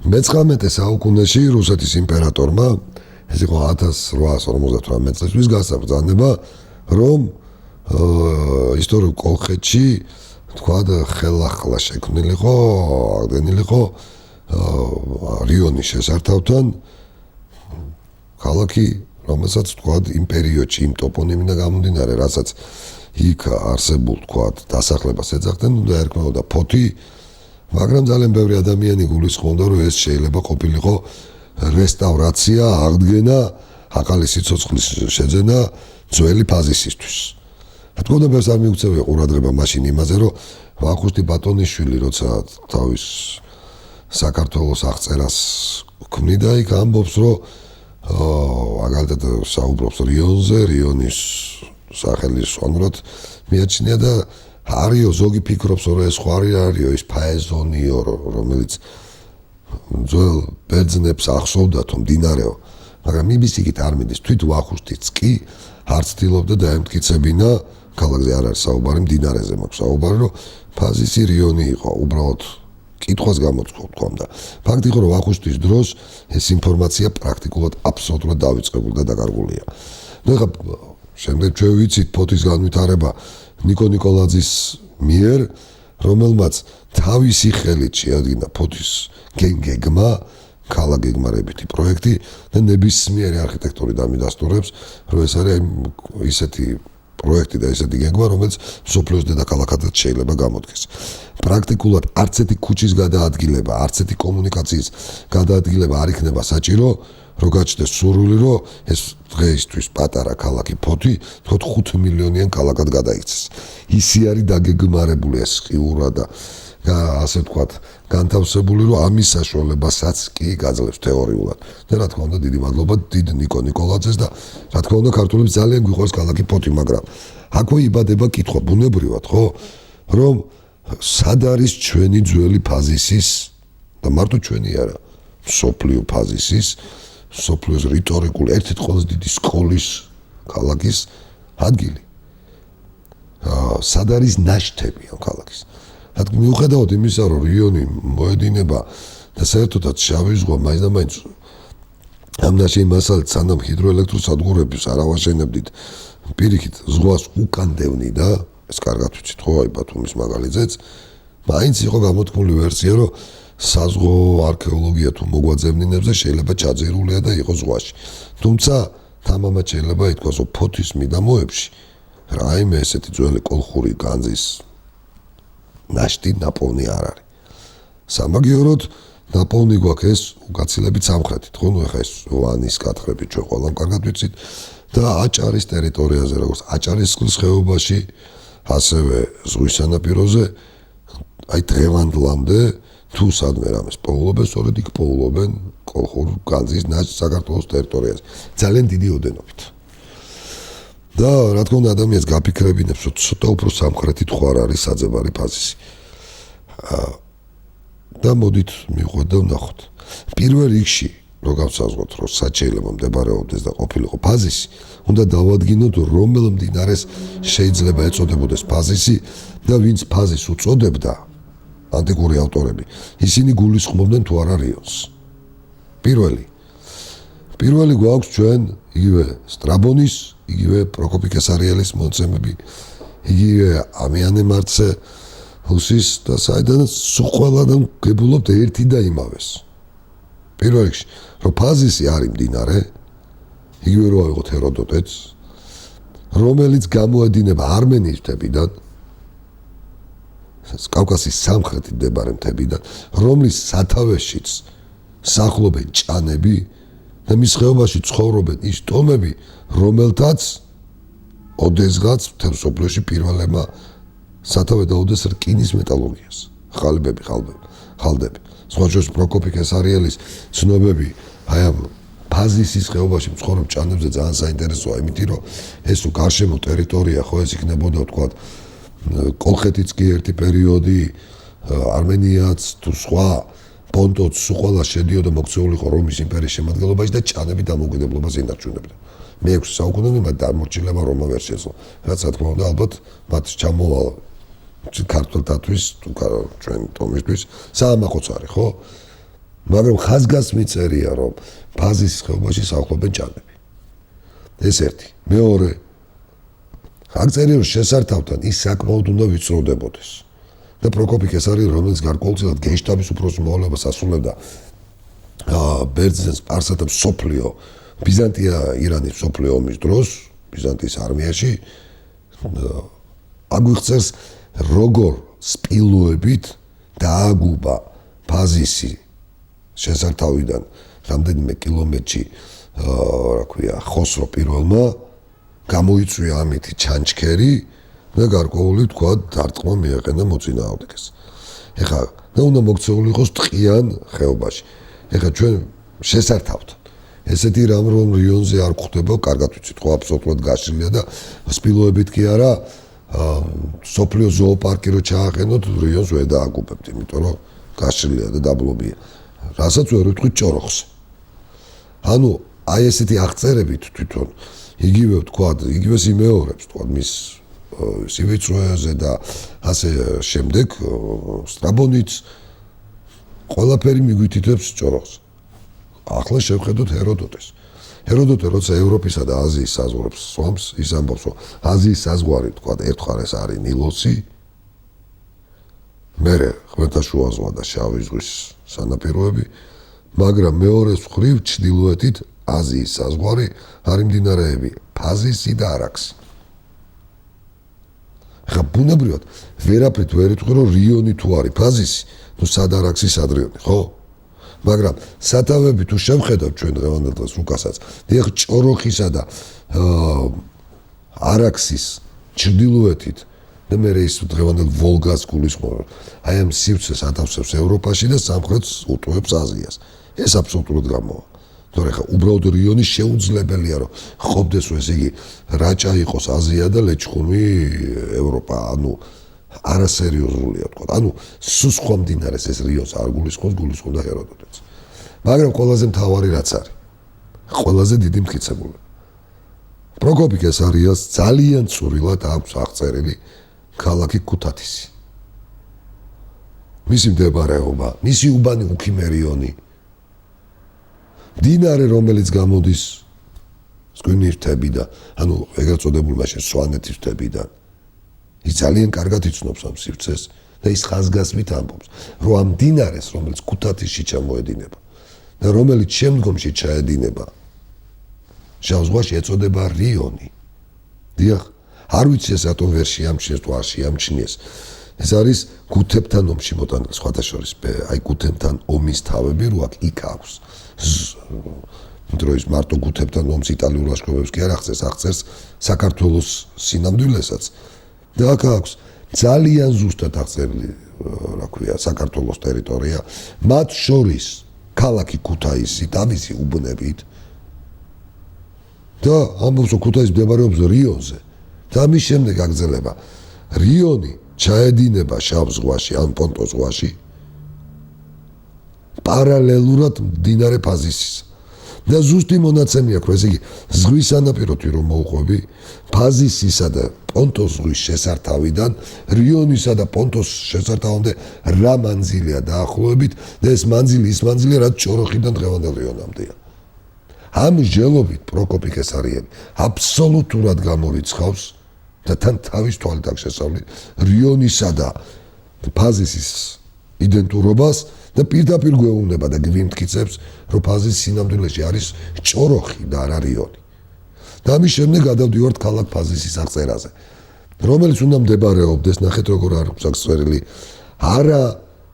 მე-19 საუკუნეში რუსეთის იმპერატორმა ეს იყო 1858 წელს გასაბრძანება, რომ ისტორიულ კოლხეთში თქვა ხელახლა შექმნილიყო, აღდგენილიყო რიონის შესართავთან ქალაქი, რომელსაც თქვა იმ პერიოდში იმ ტოპონიმიდან გამომდინარე, რასაც იქ არსებულ თქვა დასახლებას ეძახდნენ, უნდა ერქმეოდა ფოთი, მაგრამ ძალიან ბევრი ადამიანი გულისხმობდა, რომ ეს შეიძლება ყოფილიყო რესტავრაცია, აღდგენა, ახალი სიცოცხლის შეძენა ძველი ფაზისისთვის. თქო და ბევრს არ მიუქცევია ყურადღება მაშინ იმაზე, რომ ვახუშტი ბატონიშვილი როცა თავის საქართველოს აღწერას ქმნიდა, იქ ამბობს, რომ მაგალითად საუბრობს რიონზე, რიონის სახელის სვანურად მიაჩნია და არიო ზოგი ფიქრობს, რომ ეს ხო არისო ის ფაეზონიო, რომელიც ძველ ბერძნებს ახსოვდათო მდინარეო, მაგრამ იმის იქით არ მიდის, თვით ვახუშტიც კი არ ცდილობდა დაემტკიცებინა, ქალაქზე არ არის საუბარი, მდინარეზე მაქვს საუბარი, რომ ფაზისი რიონი იყო, უბრალოდ კითხვას გამოთქვამდა. ფაქტი იყო, რომ ვახუშტის დროს ეს ინფორმაცია პრაქტიკულად აბსოლუტურად დავიწყებული და დაკარგულია. ნუ ეხლა შემდეგ ჩვენ ვიცით ფოთის განვითარება ნიკო ნიკოლაძის მიერ, რომელმაც თავისი ხელით შეადგინა ფოთის გეგმა, ქალაქგეგმარებითი პროექტი და ნებისმიერი არქიტექტორი დამიდასტურებს, რომ ეს არის ისეთი პროექტი და ესეთი გეგმა, რომელიც მსოფლიოს დედაქალაქადაც შეიძლება გამოდგეს. პრაქტიკულად არც ერთი ქუჩის გადაადგილება, არც ერთი კომუნიკაციის გადაადგილება არ იქნება საჭირო, რომ გაჩნდეს სურვილი, რომ ეს დღეისთვის პატარა ქალაქი ფოთი, თქო 5 მილიონიან ქალაქად გადაიქცეს. ისი არის დაგეგმარებული ეს ყიურა და ასე ვთქვათ, განთავსებული, რომ ამის საშუალებასაც კი გაძლევს თეორიულად. და რა თქმა უნდა, დიდი მადლობა დიდ ნიკო ნიკოლაძეს და რა თქმა უნდა, ქართველებს ძალიან გვიყვარს ქალაქი ფოთი, მაგრამ აქვე იბადება კითხვა ბუნებრივად, ხო? რომ სად არის ჩვენი ძველი ფაზისის და მარტო ჩვენი არა, მსოფლიო ფაზისის, მსოფლიოს რიტორიკული ერთ-ერთი ყველაზე დიდი სკოლის ქალაქის ადგილი. სად არის ნაშთები ამ ქალაქის? მიუხედავად იმისა, რომ რიონი მოედინება და საერთოდაც შავი ზღვა მაინც და მაინც ამ ნაშენი მასალით სანამ ჰიდროელექტროსადგურებს არ ავაშენებდით პირიქით ზღვას უკან დევნიდა, ეს კარგად ვიცით ხო, აი ბათუმის მაგალითზეც, მაინც იყო გამოთქმული ვერსია, რომ საზღვო არქეოლოგია თუ მოგვაძებნინებზე შეიძლება ჩაძირულია და იყოს ზღვაში. თუმცა თამამად შეიძლება ითქვას, რომ ფოთის მიდამოებში რაიმე ესეთი ძველი კოლხური განძის ნაშთი ნაპოვნი არ არის. სამაგიეროდ ნაპოვნი გვაქვს ეს უკაცილებით სამხრეთით, ხო, ნუ ეხა ეს ვანის კათხები ჩვენ ყველამ კარგად ვიცით და აჭარის ტერიტორიაზე, როგორც აჭარისწყლის ხეობაში, ასევე ზღვის სანაპიროზე, აი დღევანდლამდე თუ სადმე რამეს პოულობენ, სწორედ იქ პოულობენ კოლხურ განძის ნაშთს საქართველოს ტერიტორიაზე. ძალიან დიდი ოდენობით. და რა თქმა უნდა ადამიანს გაფიქრებინებს, რომ ცოტა უფრო სამხრეთით ხო არ არის საძებარი ფაზისი. და მოდით მივყვეთ და ვნახოთ. პირველ რიგში, რო გავსაზღვოთ, რომ სად შეიძლება მდებარეობდეს და ყოფილიყო ფაზისი, უნდა დავადგინოთ, რომელ მდინარეს შეიძლება ეწოდებოდეს ფაზისი და ვინც ფაზის უწოდებდა, ანტიკური ავტორები, ისინი გულისხმობდნენ თუ არა რიონს. პირველი გვაქვს ჩვენ იგივე სტრაბონის, იგივე პროკოპი კესარიელის მონაცემები, იგივე ამიანე მარცე ჰუსის და საიდანაც ყველადან გებულობთ ერთი და იმავეს. პირველ რიგში, რომ ფაზისი არის მდინარე, იგივე რო ავიღოთ ჰეროდოტეც, რომელიც გამოედინება არმენიის მთებიდან, კავკასიის სამხრეთით მდებარე მთებიდან, რომლის სათავეშიც სახლობენ ჭანები და მის ხეობაში ცხოვრობენ ის ტომები, რომელთაც ოდესღაც მთელ მსოფლიოში პირველებმა სათავე დაუდეს რკინის მეტალურგიას. ხალდები. სხვა შორის პროკოპი კესარიელის ცნობები აი ამ ფაზისის ხეობაში მცხოვრებ ჭანებზე ძალიან საინტერესოა, იმიტომ რომ ეს თუ გარშემო ტერიტორია ხო ეს იქნებოდა ვთქვათ კოლხეთიც კი ერთი პერიოდი, არმენიაც თუ სხვა პონტოც ყველა შედიოდა მოქცეულიყო რომის იმპერიის შემადგენლობაში და ჭანები დამოუკიდებლობას ინარჩუნებდა. მე-6 საუკუნემდე მათ დამორჩილება რომა ვერ შეძლო. რაც რა თქმა უნდა ალბათ მათ ჩამოვალ ქართულთათვის თუ ჩვენ ტომისთვის საამაყოც არის, ხო? მაგრამ ხაზგასმით წერია, რომ ფაზისის ხეობაში სახლობენ ჭანები. ეს ერთი. მეორე, აქ წერია, რომ შესართავთან ის საკმაოდ უნდა ვიწროვდებოდეს. და პროკოპი კესარიელი, რომელიც გარკვეულწილად გენშტაბის უფროსის მოვალეობას ასრულებდა ბერძენ სპარსათა მსოფლიო ბიზანტია ირანის მსოფლიო ომის დროს ბიზანტიის არმიაში აგვიხსენს როგორ სპილოებით დააგუბა ფაზისი შესართავიდან რამდენიმე კილომეტრში რა ქვია ხოსრო პირველმა გამოიწვია ამითი ჩანჩქერი და გარკვეული თქვა დარტყმა მიაყენა მოწინააღმდეგეს. ეხლა და უნდა მოქცეული იყოს ტყიან ხეობაში. ეხლა ჩვენ შესართავთ ესეთი რამ რომ რიონზე არ გვხვდება, კარგად ვიცით, ხო აბსოლუტურად გაშლილია და სპილოებით კი არა, სოფლიო ზოოპარკი რო ჩააყენოთ, რიონს ვერ დააგუბებთ, იმიტომ რომ გაშლილია და დაბლობია. რასაც ვერ ვიტყვით ჭოროხს. ანუ აი ესეთი აღწერებით თვითონ იგივე ვთქვათ, იგივეს იმეორებს, ვთქვათ, მის სივიწროზე და ასე შემდეგ სტრაბონიც ყველაფერი მიგვითითებს ჭოროხს. ახლა შევხედოთ ჰეროდოტეს. ჰეროდოტე როცა ევროპისა და აზიის საზღვრებს სვამს, ის ამბობს, რომ აზიის საზღვარი, თქვა, ერთხარეს არის ნილოსი, მერე ხმელთაშუა ზღვა და შავი ზღვის სანაპიროები, მაგრამ მეორე მხრივ ჩრდილოეთით აზიის საზღვარი არის მდინარეები ფაზისი და არაქსი. ხა ბუნებრივად ვერაფრით ვერ იტყვი, რომ რიონი თუ არის ფაზისი, ნუ სად არაქსი, სად რიონი, ხო? მაგრამ სათავეები თუ შევხედავთ ჩვენ დღევანდელ დღეს უკასაც, დიახ, ჭოროხისა და არაქსის ჩრდილოეთით და მე ის დღევანდელ ვოლგას გულისხმობ. აი ამ სივრცეს ათავსებს ევროპაში და სამხრეთს უტოვებს აზიას. ეს აბსოლუტურად გამოვა. თორე ხა უბრალოდ რიონი შეუძლებელია რომ ყოფდეს ესე იგი რაჭა იყოს აზია და ლეჩხუმი ევროპა, ანუ არასერიოზულია თქვა. ანუ სულ სხვა მდინარეს ეს რიონს არ გულისხმობს, გულისხმობდა ჰეროდოტეც. მაგრამ ყველაზე მთავარი რაც არის, ყველაზე დიდი მტკიცებული. პროკოპი კესარიელს ძალიან წვრილად აქვს აღწერილი ქალაქი ქუთათისი. მისი მდებარეობა, მისი უბანი უქიმერიონი, მდინარე რომელიც გამოდის სკვინის მთებიდან, ანუ ეგრეთ წოდებულ მაშინ სვანეთის მთებიდან. ის ძალიან კარგად იცნობს ამ სივრცეს და ის ხაზგასმით ამბობს, რომ ამ მდინარეს, რომელიც ქუთათისში ჩამოედინება და რომელიც შემდგომში ჩაედინება შავ ზღვაში, ეწოდება რიონი. დიახ, არ ვიცი ეს რატომ ვერ შეამჩნიეს თუ არ შეამჩნიეს. ეს არის გუთებთან ომში მოტანილი, სხვათა შორის, აი გუთებთან ომის თავები რო იქ აქვს. დროის მარტო გუთებთან ომს იტალიურ ლაშქრობებს კი არ აღწერს, აღწერს საქართველოს სინამდვილესაც. და აქ აქვს ძალიან ზუსტად აღწერილი, რა ქვია, საქართველოს ტერიტორია, მათ შორის ქალაქი ქუთაისი თავისი უბნებით და ამბობს, რომ ქუთაისი მდებარეობს რიონზე და ამის შემდეგ აგრძელება რიონი ჩაედინება შავ ზღვაში, ან პონტოს ზღვაში პარალელურად მდინარე ფაზისის. და ზუსტი მონაცემი აქვს, ესე იგი ზღვის სანაპიროთი რომ მოუყვები, ფაზისისა და პონტოს ზღვის შესართავიდან რიონისა და პონტოს შესართავამდე რა მანძილია დაახლოებით და ეს მანძილი რაც ჭოროხიდან დღევანდელ რიონამდეა. ამ ჟელობით პროკოპი კესარიელი აბსოლუტურად გამორიცხავს და თან თავის თვალით აქვს შესწავლილი რიონისა და ფაზისის იდენტურობას და პირდაპირ გვეუბნება და გვიმტკიცებს, რომ ფაზის სინამდვილეში არის ჭოროხი და არა რიონი. და ამის შემდეგ გადავდივართ ქალაქ ფაზისის აღწერაზე, რომელიც უნდა მდებარეობდეს, ნახეთ როგორ არის აღწერილი, არა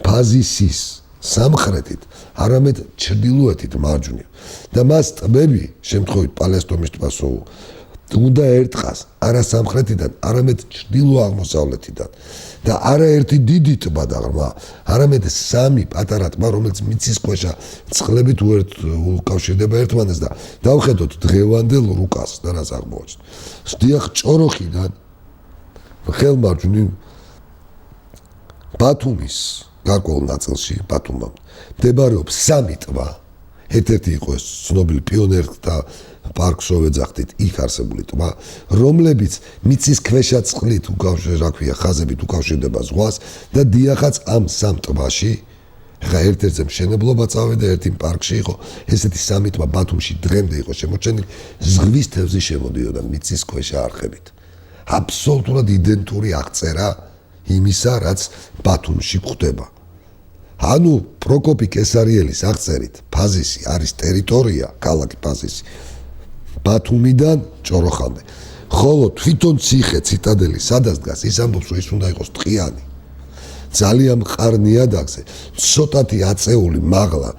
ფაზისის სამხრეთით, არამედ ჩრდილოეთით მარჯვნივ. და მას ტბები, შემთხვევით პალესტომის ტბას უნდა ერტყას არა სამხრეთიდან, არამედ ჩრდილო-აღმოსავლეთიდან. და არაერთი დიდი ტბა და ღრმა, არამედ სამი პატარა ტბა, რომელიც მიწისქვეშა წყლებით უკავშირდება ერთმანეთს და დავხედოთ დღევანდელ რუკას და რაც აღმოაჩნდა. დიახ, ჭოროხიდან ხელმარჯვნივ ბათუმის გარკვეულ ნაწილში, ბათუმამდე მდებარეობს სამი ტბა. ერთ-ერთი იყო ეს ცნობილი პიონერთა პარკს რო ვეძახდით, იქ არსებული ტბა, რომლებიც მიწისქვეშა წყლით უკავშირდება, რა ქვია, ხაზებით უკავშირდება ზღვას და დიახაც ამ სამ ტბაში ხა ერთ-ერთზე მშენებლობა წავიდა, ერთი პარკში იყო, ესეთი სამი ტბა ბათუმში დღემდე იყო შემორჩენილი, ზღვის თევზი შემოდიოდა მიწისქვეშა არხებით. აბსოლუტურად იდენტური აღწერა იმისა, რაც ბათუმში გვხდება. ანუ პროკოპი კესარიელის აღწერით, ფაზისი არის ტერიტორია, ქალაქი ფაზისი, ბათუმიდან ჭოროხამდე. ხოლო თვითონ ციხე, ციტადელი, სადაც დგას, ის ამბობს, რომ ის უნდა იყოს ტყიანი. ძალიან მყარ ნიადაგზე, ცოტათი აწეული მაღლა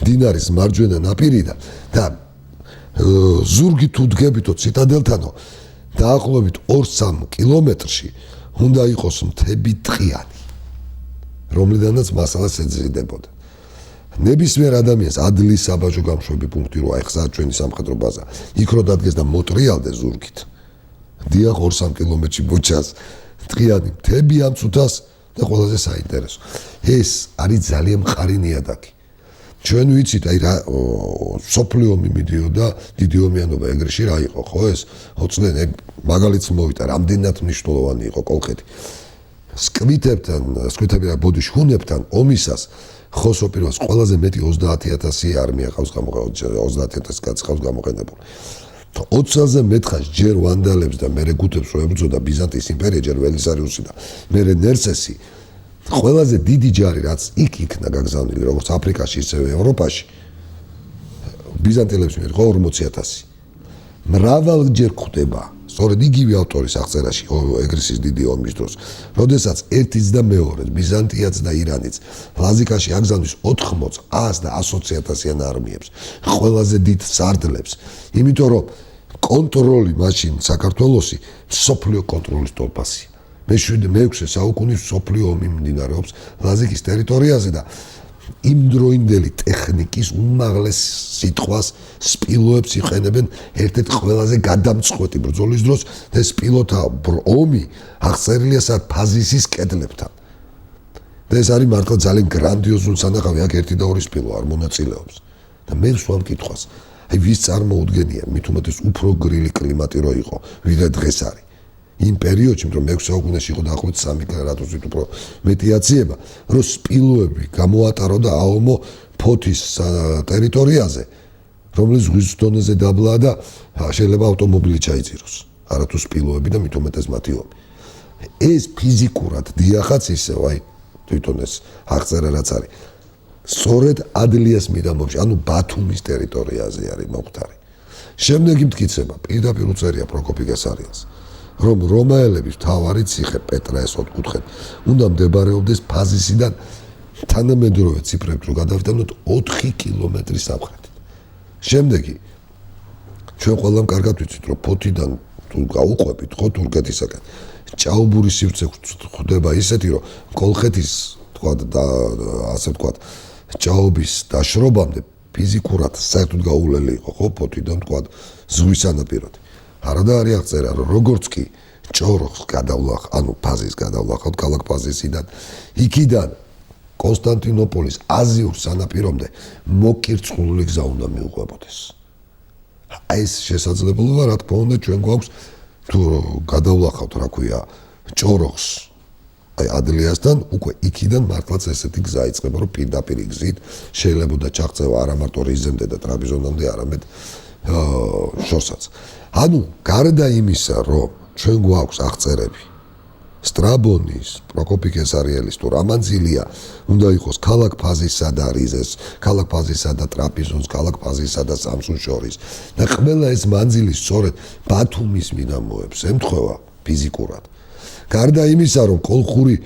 მდინარის მარჯვენა ნაპირიდან და ზურგი თუ დგებითო ციტადელთანო, დაახლოებით 2-3 კილომეტრში უნდა იყოს მთები ტყიანი, რომლიდანაც მასალას ეძიდებოდა. ნებისმიერ ადამიანს ადლის საბაჟო გამშვები პუნქტი რო აიხსნა ჩვენი სამხედრო ბაზა, იქ რო დადგეს და მოტრიალდეს ზურგით. დიახ 2-3 კილომეტრში ბოჭას ტყიანი მთები ამ წუთას და ყველაზე საინტერესო. ეს არის ძალიან მყარი ნიადაგი. ჩვენ ვიცით, აი რა სოფლიო ომი მიდიოდა, დიდი ომიანობა ეგრეში რა იყო, ხო ეს? ოცნე მაგალითს მოვიტა, რამდენად მნიშვნელოვანი იყო კოლხეთი. სკვითები რა ბოდიში ჰუნებთან ომისას ხოს ოპერას ყველაზე მეტი 30,000 არმია ყავს გამოყენებული, 30,000 კაცი ყავს გამოყენებული. 20-ზე მეტხას ჯერ ვანდალებს და მერე გუთებს რო ებრძოდა ბიზანტიის იმპერია, ჯერ ველისარიუსი და მერე ნერსესი. ყველაზე დიდი ჯარი რაც იქ იქნა გაგზავნილი, როგორც აფრიკაში, ისევე ევროპაში, ბიზანტიელებს მიერ 40,000. მრავალჯერ გვხვდება, სწორედ იგივე ავტორის აღწერაში, ეგრისის დიდი ომის დროს, როდესაც ერთიც და მეორეც, ბიზანტიაც და ირანიც, ლაზიკაში აგზავნის 80, 100 და 120,000-იან არმიებს, ყველაზე დიდ სარდლებს, იმიტომ რომ კონტროლი მაშინ საქართველოსი სოფლიო კონტროლის ტოლფასი. მე-6 საუკუნის სოფლიო ომი მიმდინარეობს ლაზიკის ტერიტორიაზე და იმდროინდელი ტექნიკის უმაღლეს სიტყვას სპილოებს იყენებენ ერთ-ერთ ყველაზე გადამწყვეტი ბრძოლის დროს და სპილოთა ომი აღწერილია სად ფაზისის კედლებთან. და ეს არის მართლა ძალიან გრანდიოზული სანახავი, აქ 1 და 2 სპილო არ მონაწილეობს. და მე ვსვამ კითხვას, აი ვის წარმოუდგენია, მით უმეტეს უფრო გრილი კლიმატი რო იყო, ვიდრე დღეს არის. იმ პერიოდში, რომ მე-6 საუკუნეში იყო დაახლოებით 3 გრადუსით უფრო მეტი აციება, რომ სპილოები გამოატაროდა აომო ფოთის ტერიტორიაზე, რომელიც ზღვის დონეზე დაბლაა და შეიძლება ავტომობილი ჩაიძიროს. არა თუ სპილოები და მით უმეტეს მათი ომი. ეს ფიზიკურად დიახაც ისევ, აი თვითონ ეს აღწერა რაც არის. სწორედ ადლიას მიდამოში, ანუ ბათუმის ტერიტორიაზე არის მომხდარი. შემდეგი მტკიცება, პირდაპირ უწერია პროკოპი კესარიელს, რომ რომაელების მთავარი ციხე პეტრა ეს ოთხკუთხედი უნდა მდებარეობდეს ფაზისიდან თანამედროვე ციფრებით რო გადავიდანოთ 4 კილომეტრის სამხრეთით. შემდეგი ჩვენ ყველამ კარგად ვიცით, რომ ფოთიდან თუ გაუყვებით ხო თურქეთისაკენ, ჭაობურის სივრცე ხდება ისეთი, რომ კოლხეთის თქვა და ასე ვთქვათ, ჭაობის დაშრობამდე ფიზიკურად საერთოდ გაულელი იყო ხო ფოთიდან თქვა ზღვის სანაპიროთი. არადა არის აღწერა, რომ როგორც კი ჭოროხს გადავლახ, ანუ ფაზის გადავლახავთ ქალაქ ფაზისიდან, იქიდან კონსტანტინოპოლის აზიურ სანაპირომდე მოკირწყლული გზა უნდა მიუყვებოდეს. ეს შესაძლებლობა რა თქმა უნდა ჩვენ გვაქვს თუ გადავლახავთ რა ქვია ჭოროხს აი ადლიასთან უკვე იქიდან მართლაც ესეთი გზა იწყება რომ პირდაპირ გზით შეიძლება ჩაღწევა არა მარტო რიზემდე და ტრაბიზონამდე არამედ შორსაც. ანუ გარდა იმისა რომ ჩვენ გვაქვს აღწერები სტრაბონის, პროკოპი კესარიელის თუ რამანძილია უნდა იყოს ქალაქ ფაზისა და რიზეს, ქალაქ ფაზისა და ტრაპიზონს, ქალაქ ფაზისა და სამსუნის შორის და ყველა ეს მანძილი სწორედ ბათუმის მიდამოებს ემთხვევა ფიზიკურად. გარდა იმისა რომ კოლხური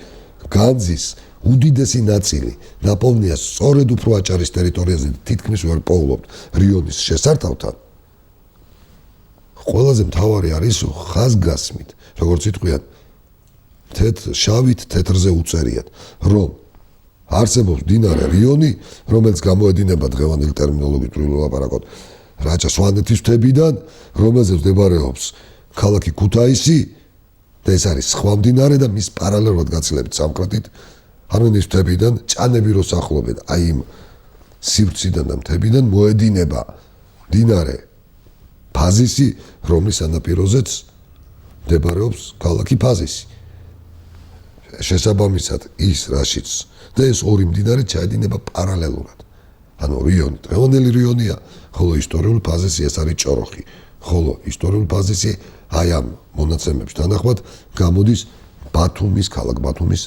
განძის უდიდესი ნაწილი ნაპოვნია სწორედ უფრო აჭარის ტერიტორიაზე თითქმის ვერ პოულობთ რიონის შესართავთან. ყველაზე მთავარი არის ხაზგასმით, როგორც იტყვიან შავით თეთრზე უწერიათ, რომ არსებობს მდინარე რიონი, რომელიც გამოედინება დღევანდელი ტერმინოლოგიით ვილაპარაკოთ რაჭა-სვანეთის მთებიდან, რომელზეც მდებარეობს ქალაქი ქუთაისი და ეს არის სხვა მდინარე და მის პარალელურად გაცილებით სამხრეთით არმენის მთებიდან ჭანები რო სახლობენ, აი იმ სივრციდან და მთებიდან მოედინება მდინარე ფაზისი, რომლის სანაპიროზეც მდებარეობს ქალაქი ფაზისი. შესაბამისად ის რაშიც და ეს ორი მდინარე ჩაედინება პარალელურად. ანუ რიონი, დღევანდელი რიონია, ხოლო ისტორიულ ფაზეში ეს არის ჭოროხი. ხოლო ისტორიულ ფაზეში აი ამ მონაცემებს თანახმად გამოდის ბათუმის, ქალაქ ბათუმის